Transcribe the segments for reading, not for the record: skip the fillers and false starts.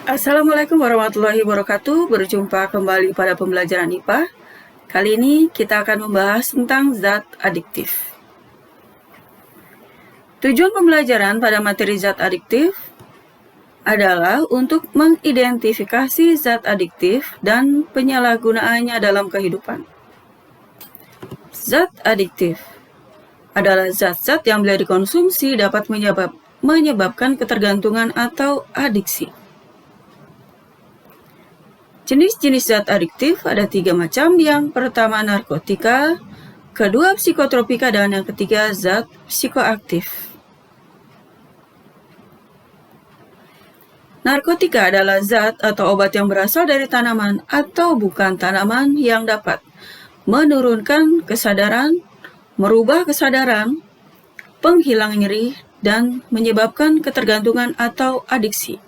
Assalamualaikum warahmatullahi wabarakatuh. Berjumpa kembali pada pembelajaran IPA. Kali ini kita akan membahas tentang zat adiktif. Tujuan pembelajaran pada materi zat adiktif adalah untuk mengidentifikasi zat adiktif dan penyalahgunaannya dalam kehidupan. Zat adiktif adalah zat-zat yang bila dikonsumsi dapat menyebabkan ketergantungan atau adiksi. Jenis-jenis zat adiktif ada 3 macam. Yang pertama narkotika, kedua psikotropika, dan yang ketiga zat psikoaktif. Narkotika adalah zat atau obat yang berasal dari tanaman atau bukan tanaman yang dapat menurunkan kesadaran, merubah kesadaran, penghilang nyeri, dan menyebabkan ketergantungan atau adiksi.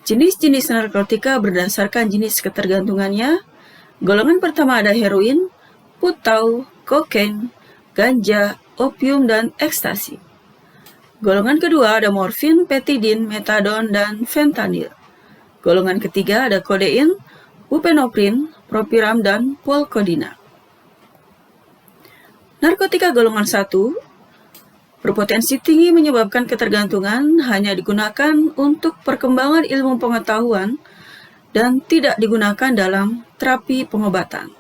Jenis-jenis narkotika berdasarkan jenis ketergantungannya. Golongan pertama ada heroin, putau, kokain, ganja, opium, dan ekstasi. Golongan kedua ada morfin, petidin, metadon, dan fentanyl. Golongan ketiga ada kodein, buprenorfin, propiram, dan polkodina. Narkotika golongan 1 berpotensi tinggi menyebabkan ketergantungan, hanya digunakan untuk perkembangan ilmu pengetahuan dan tidak digunakan dalam terapi pengobatan.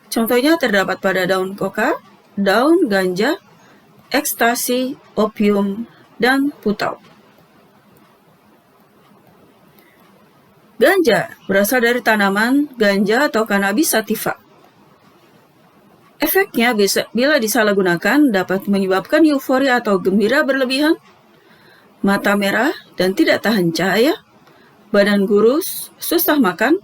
Contohnya terdapat pada daun koka, daun ganja, ekstasi, opium, dan putau. Ganja berasal dari tanaman ganja atau cannabis sativa. Efeknya bila disalahgunakan dapat menyebabkan euforia atau gembira berlebihan, mata merah dan tidak tahan cahaya, badan kurus, susah makan,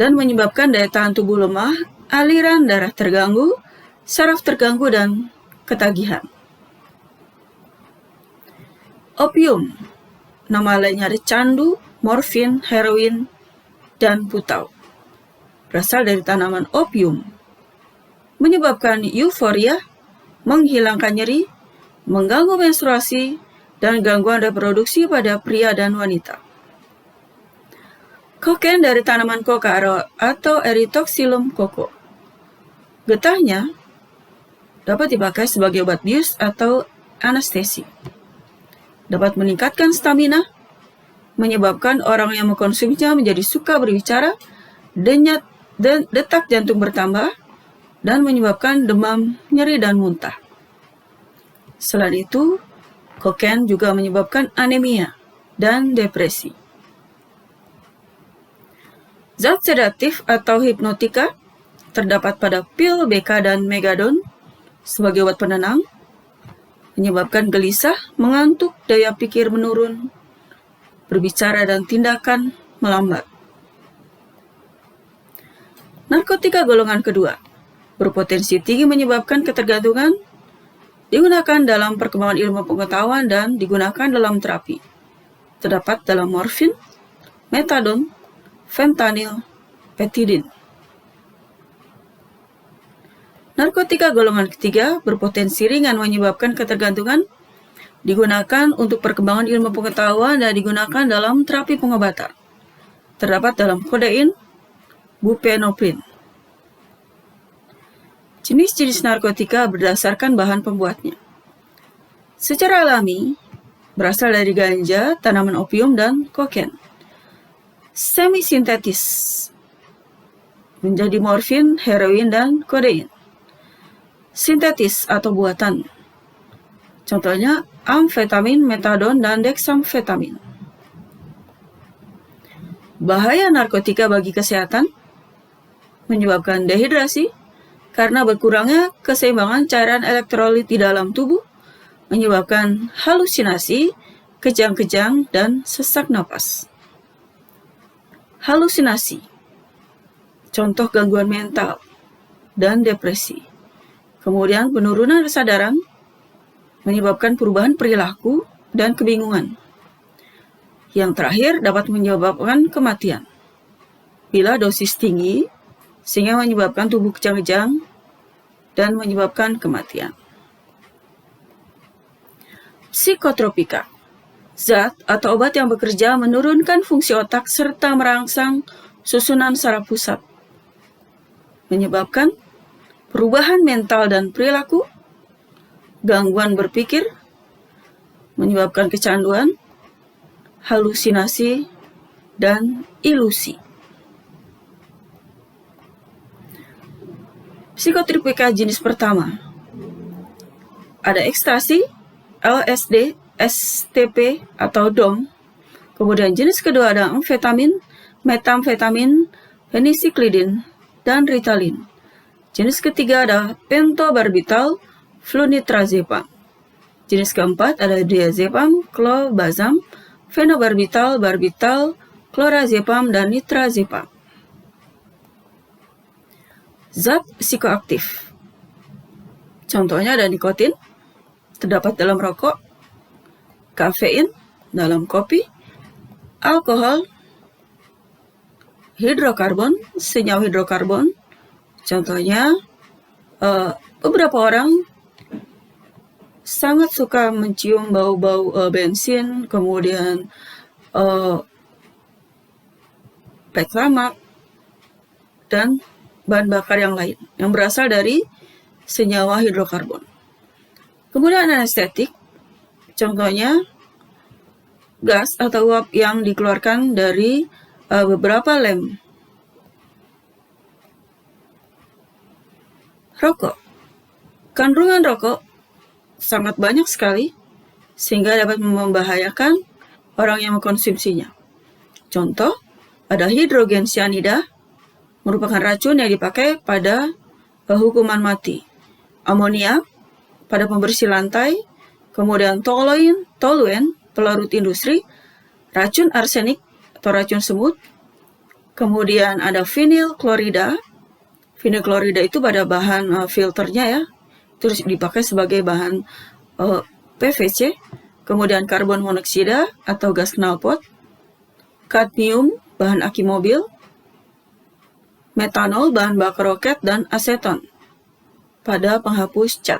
dan menyebabkan daya tahan tubuh lemah, aliran darah terganggu, saraf terganggu, dan ketagihan. Opium, nama lainnya ada candu, morfin, heroin, dan putau. Berasal dari tanaman opium. Menyebabkan euforia, menghilangkan nyeri, mengganggu menstruasi, dan gangguan reproduksi pada pria dan wanita. Kokain dari tanaman koka atau Erythrocylum coco. Getahnya dapat dipakai sebagai obat bius atau anestesi. Dapat meningkatkan stamina, menyebabkan orang yang mengkonsumsinya menjadi suka berbicara, detak jantung bertambah, dan menyebabkan demam, nyeri, dan muntah. Selain itu, kokain juga menyebabkan anemia dan depresi. Zat sedatif atau hipnotika terdapat pada pil BK dan megadon sebagai obat penenang, menyebabkan gelisah, mengantuk, daya pikir menurun, berbicara dan tindakan melambat. Narkotika golongan kedua berpotensi tinggi menyebabkan ketergantungan, digunakan dalam perkembangan ilmu pengetahuan dan digunakan dalam terapi. Terdapat dalam morfin, metadon, fentanyl, petidin. Narkotika golongan ketiga berpotensi ringan menyebabkan ketergantungan, digunakan untuk perkembangan ilmu pengetahuan dan digunakan dalam terapi pengobatan. Terdapat dalam kodein, buprenorfin. Jenis-jenis narkotika berdasarkan bahan pembuatnya. Secara alami, berasal dari ganja, tanaman opium, dan kokain. Semi-sintetis menjadi morfin, heroin, dan kodein. Sintetis atau buatan. Contohnya amfetamin, metadon, dan dexamfetamin. Bahaya narkotika bagi kesehatan menyebabkan dehidrasi karena berkurangnya keseimbangan cairan elektrolit di dalam tubuh, menyebabkan halusinasi, kejang-kejang, dan sesak napas. Halusinasi, contoh gangguan mental dan depresi. Kemudian penurunan kesadaran, menyebabkan perubahan perilaku dan kebingungan. Yang terakhir dapat menyebabkan kematian bila dosis tinggi, sehingga menyebabkan tubuh kejang-kejang dan menyebabkan kematian. Psikotropika, zat atau obat yang bekerja menurunkan fungsi otak serta merangsang susunan saraf pusat, menyebabkan perubahan mental dan perilaku, gangguan berpikir, menyebabkan kecanduan, halusinasi, dan ilusi. Psikotropika jenis pertama, ada ekstasi, LSD, STP atau DOM. Kemudian jenis kedua ada amfetamin, metamfetamin, phencyclidine, dan Ritalin. Jenis ketiga ada pentobarbital, flunitrazepam. Jenis keempat ada diazepam, clobazam, fenobarbital, barbital, clorazepam, dan nitrazepam. Zat psikoaktif, contohnya ada nikotin, terdapat dalam rokok, kafein dalam kopi, alkohol, hidrokarbon, senyawa hidrokarbon, contohnya beberapa orang sangat suka mencium bau-bau bensin, kemudian pertamax, dan bahan bakar yang lain yang berasal dari senyawa hidrokarbon. Kemudian anestetik, contohnya gas atau uap yang dikeluarkan dari beberapa lem. Rokok, kandungan rokok sangat banyak sekali sehingga dapat membahayakan orang yang mengkonsumsinya. Contoh, ada hidrogen cyanida, merupakan racun yang dipakai pada hukuman mati. Amonia pada pembersih lantai, kemudian toluene, pelarut industri, racun arsenik atau racun semut, kemudian ada vinil klorida. Vinil klorida itu pada bahan filternya ya, terus dipakai sebagai bahan PVC, kemudian karbon monoksida atau gas knalpot, kadmium bahan aki mobil, metanol bahan bakar roket, dan aseton pada penghapus cat.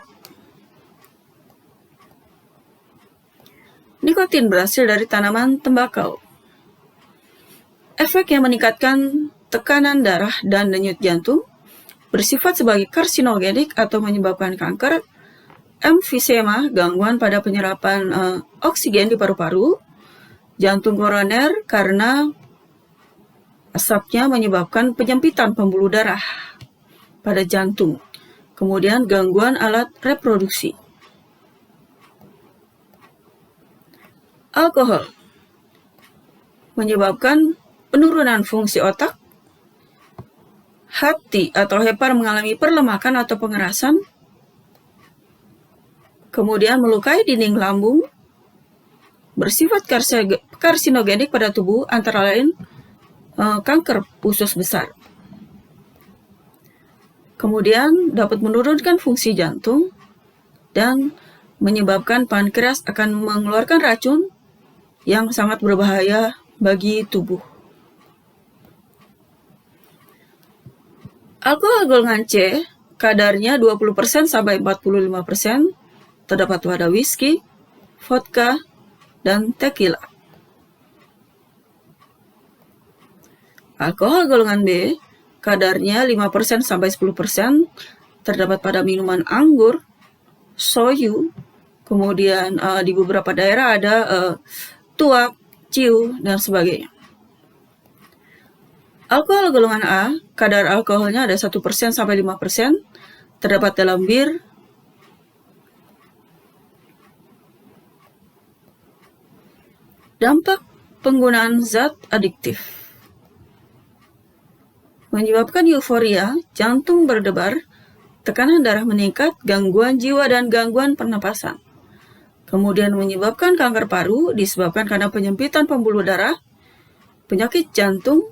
Nikotin berasal dari tanaman tembakau. Efek yang meningkatkan tekanan darah dan denyut jantung, bersifat sebagai karsinogenik atau menyebabkan kanker, emfisema, gangguan pada penyerapan oksigen di paru-paru, jantung koroner karena asapnya menyebabkan penyempitan pembuluh darah pada jantung, kemudian gangguan alat reproduksi. Alkohol menyebabkan penurunan fungsi otak, hati atau hepar mengalami perlemakan atau pengerasan, kemudian melukai dinding lambung, bersifat karsinogenik pada tubuh, antara lain kanker usus besar. Kemudian dapat menurunkan fungsi jantung dan menyebabkan pankreas akan mengeluarkan racun yang sangat berbahaya bagi tubuh. Alkohol golongan C, kadarnya 20% sampai 45%, terdapat pada whisky, vodka, dan tequila. Alkohol golongan B, kadarnya 5% sampai 10%, terdapat pada minuman anggur, soju, kemudian di beberapa daerah ada tuak, ciu, dan sebagainya. Alkohol golongan A, kadar alkoholnya ada 1% sampai 5%, terdapat dalam bir, dampak penggunaan zat adiktif. Menyebabkan euforia, jantung berdebar, tekanan darah meningkat, gangguan jiwa, dan gangguan pernapasan. Kemudian menyebabkan kanker paru disebabkan karena penyempitan pembuluh darah, penyakit jantung,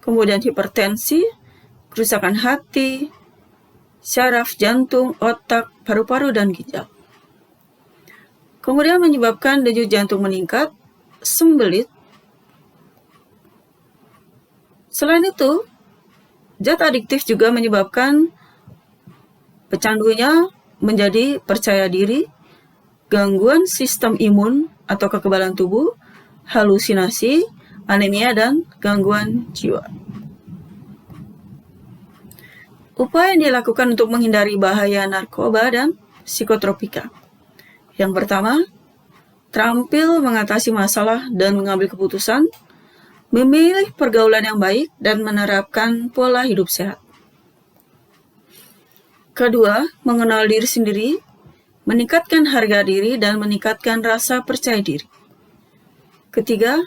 kemudian hipertensi, kerusakan hati, syaraf jantung, otak, paru-paru, dan ginjal. Kemudian menyebabkan denyut jantung meningkat, sembelit. Selain itu, zat adiktif juga menyebabkan pecandunya menjadi percaya diri, gangguan sistem imun atau kekebalan tubuh, halusinasi, anemia, dan gangguan jiwa. Upaya yang dilakukan untuk menghindari bahaya narkoba dan psikotropika. Yang pertama, terampil mengatasi masalah dan mengambil keputusan, memilih pergaulan yang baik, dan menerapkan pola hidup sehat. Kedua, mengenal diri sendiri, meningkatkan harga diri, dan meningkatkan rasa percaya diri. Ketiga,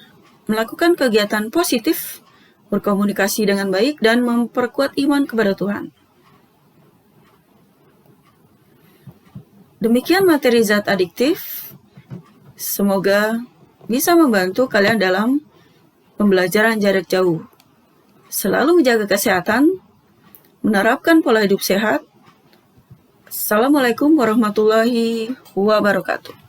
melakukan kegiatan positif, berkomunikasi dengan baik, dan memperkuat iman kepada Tuhan. Demikian materi zat adiktif. Semoga bisa membantu kalian dalam pembelajaran jarak jauh. Selalu menjaga kesehatan, menerapkan pola hidup sehat. Assalamualaikum warahmatullahi wabarakatuh.